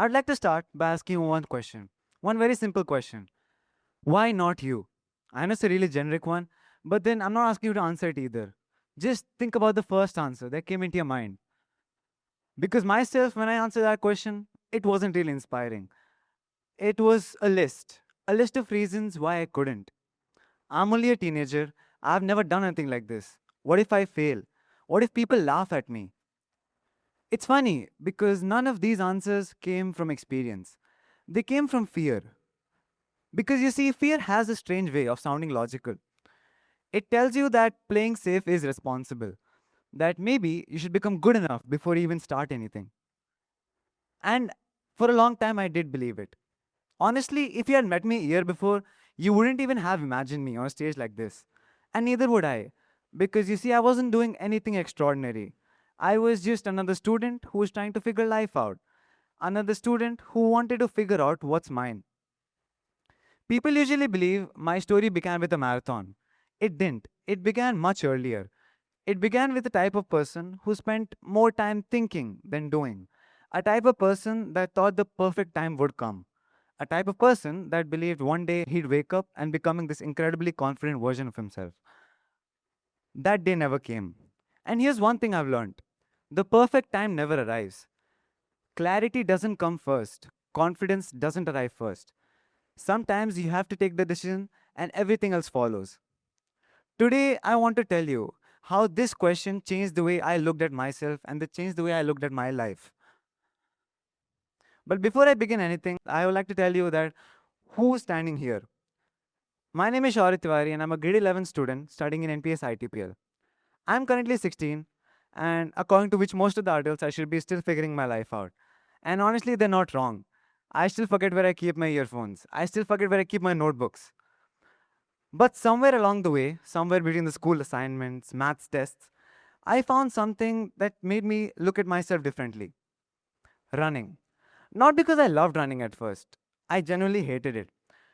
I'd like to start by asking you one question. One very simple question. Why not you? I know it's a really generic one, but then I'm not asking you to answer it either. Just think about the first answer that came into your mind. Because myself, when I answered that question, it wasn't really inspiring. It was a list of reasons why I couldn't. I'm only a teenager. I've never done anything like this. What if I fail? What if people laugh at me? It's funny because none of these answers came from experience. They came from fear. Because you see, fear has a strange way of sounding logical. It tells you that playing safe is responsible, that maybe you should become good enough before you even start anything. And for a long time, I did believe it. Honestly, if you had met me a year before, you wouldn't even have imagined me on a stage like this. And neither would I. Because you see, I wasn't doing anything extraordinary. I was just another student who was trying to figure life out. Another student who wanted to figure out what's mine. People usually believe my story began with a marathon. It didn't. It began much earlier. It began with a type of person who spent more time thinking than doing. A type of person that thought the perfect time would come. A type of person that believed one day he'd wake up and becoming this incredibly confident version of himself. That day never came. And here's one thing I've learned. The perfect time never arrives. Clarity doesn't come first. Confidence doesn't arrive first. Sometimes you have to take the decision and everything else follows. Today, I want to tell you how this question changed the way I looked at myself and that changed the way I looked at my life. But before I begin anything, I would like to tell you that who's standing here. My name is Shaurit Tiwari and I'm a grade 11 student studying in NPS ITPL. I'm currently 16 and according to which most of the adults I should be still figuring my life out. And honestly, they're not wrong. I still forget where I keep my earphones. I still forget where I keep my notebooks. But somewhere along the way, somewhere between the school assignments, maths tests, I found something that made me look at myself differently. Running. Not because I loved running at first. I genuinely hated it.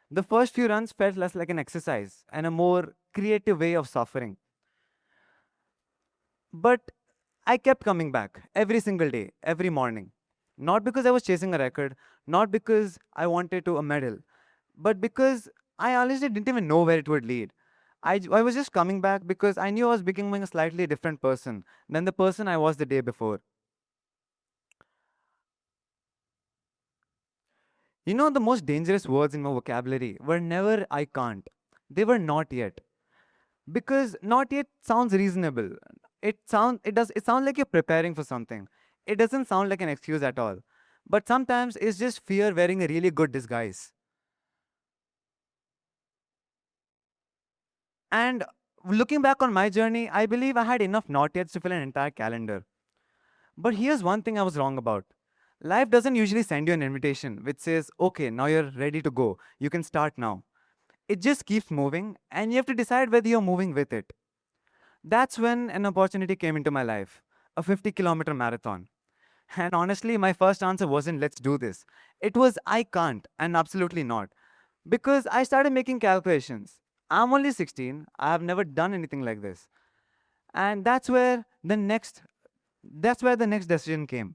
The first few runs felt less like an exercise and a more creative way of suffering. But I kept coming back every single day, every morning. Not because I was chasing a record, not because I wanted to a medal, but because I honestly didn't even know where it would lead. I was just coming back because I knew I was becoming a slightly different person than the person I was the day before. You know, the most dangerous words in my vocabulary were never I can't. They were not yet. Because not yet sounds reasonable. It sounds like you're preparing for something. It doesn't sound like an excuse at all. But sometimes it's just fear wearing a really good disguise. And looking back on my journey, I believe I had enough not yet to fill an entire calendar. But here's one thing I was wrong about. Life doesn't usually send you an invitation which says, okay, now you're ready to go. You can start now. It just keeps moving, and you have to decide whether you're moving with it. That's when an opportunity came into my life, a 50-kilometer marathon. And honestly, my first answer wasn't let's do this. It was I can't and absolutely not. Because I started making calculations. I'm only 16, I have never done anything like this. And that's where the next decision came.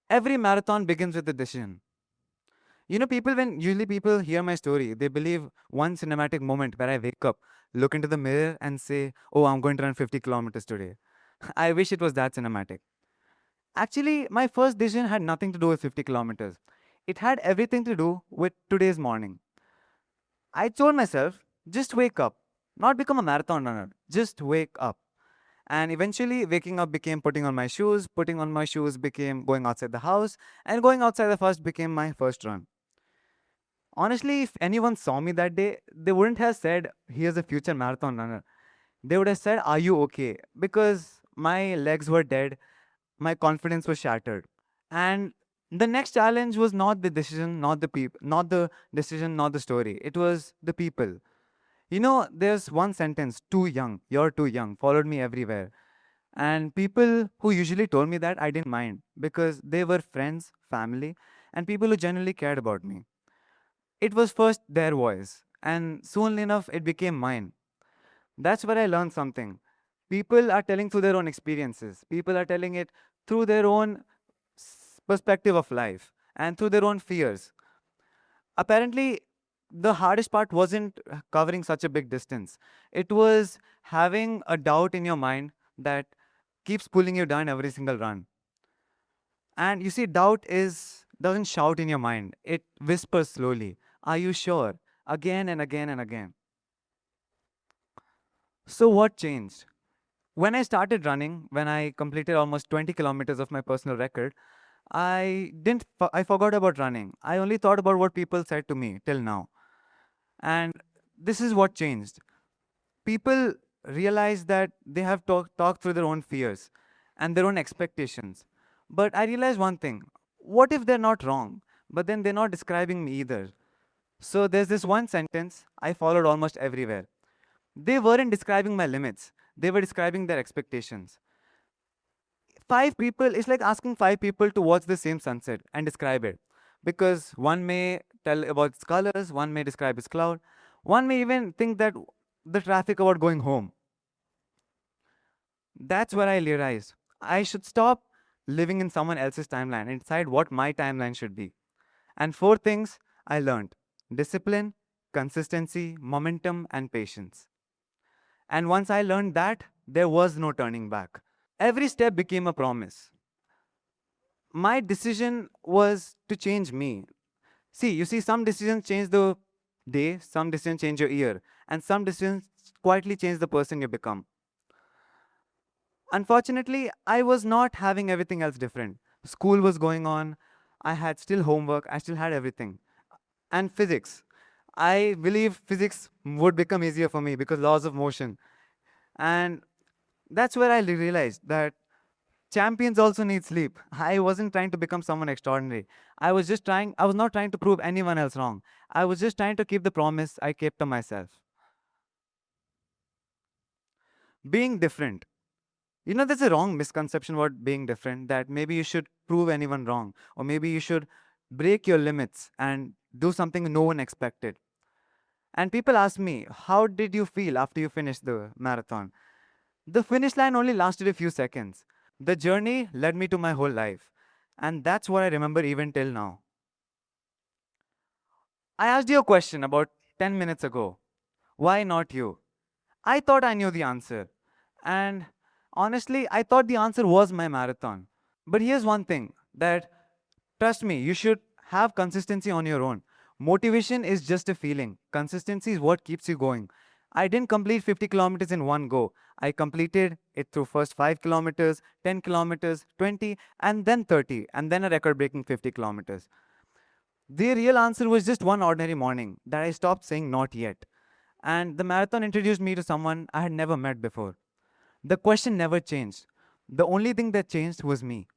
Every marathon begins with a decision. You know, when usually people hear my story, they believe one cinematic moment where I wake up, look into the mirror, and say, oh, I'm going to run 50 kilometers today. I wish it was that cinematic. Actually, my first decision had nothing to do with 50 kilometers. It had everything to do with today's morning. I told myself, just wake up, not become a marathon runner, just wake up. And eventually, waking up became putting on my shoes became going outside the house, and going outside the house became my first run. Honestly, if anyone saw me that day, they wouldn't have said, here's a future marathon runner. They would have said, are you okay? Because my legs were dead, my confidence was shattered. And the next challenge was not the decision, not the people, not the decision, not the story. It was the people. You know, there's one sentence, too young, you're too young, followed me everywhere. And people who usually told me that I didn't mind because they were friends, family, and people who genuinely cared about me. It was first their voice, and soon enough it became mine. That's where I learned something. People are telling through their own experiences. People are telling it through their own. perspective of life and through their own fears. Apparently, the hardest part wasn't covering such a big distance. It was having a doubt in your mind that keeps pulling you down every single run. And you see, doubt is doesn't shout in your mind. It whispers slowly. Are you sure? Again and again and again. So what changed? When I started running, when I completed almost 20 kilometers of my personal record, I forgot about running. I only thought about what people said to me till now. And this is what changed. People realize that they have talked through their own fears and their own expectations. But I realized one thing. What if they're not wrong? But then they're not describing me either. So there's this one sentence I followed almost everywhere. They weren't describing my limits. They were describing their expectations. Five people, it's like asking five people to watch the same sunset and describe it. Because one may tell about its colors, one may describe its cloud, one may even think that the traffic about going home. That's where I realized I should stop living in someone else's timeline and decide what my timeline should be. And four things I learned: discipline, consistency, momentum, and patience. And once I learned that, there was no turning back. Every step became a promise. My decision was to change me. See, you see, some decisions change the day, some decisions change your year, and some decisions quietly change the person you become. Unfortunately, I was not having everything else different. School was going on, I had still homework, I still had everything. And physics. I believe physics would become easier for me because laws of motion. And that's where I realized that champions also need sleep. I wasn't trying to become someone extraordinary. I was not trying to prove anyone else wrong. I was just trying to keep the promise I kept to myself. Being different. You know, there's a wrong misconception about being different that maybe you should prove anyone wrong, or maybe you should break your limits and do something no one expected. And people ask me, how did you feel after you finished the marathon? The finish line only lasted a few seconds. The journey led me to my whole life. And that's what I remember even till now. I asked you a question about 10 minutes ago. Why not you? I thought I knew the answer. And honestly, I thought the answer was my marathon. But here's one thing that, trust me, you should have consistency on your own. Motivation is just a feeling. Consistency is what keeps you going. I didn't complete 50 kilometers in one go. I completed it through first 5 kilometers, 10 kilometers, 20, and then 30, and then a record breaking 50 kilometers. The real answer was just one ordinary morning that I stopped saying not yet. And the marathon introduced me to someone I had never met before. The question never changed. The only thing that changed was me.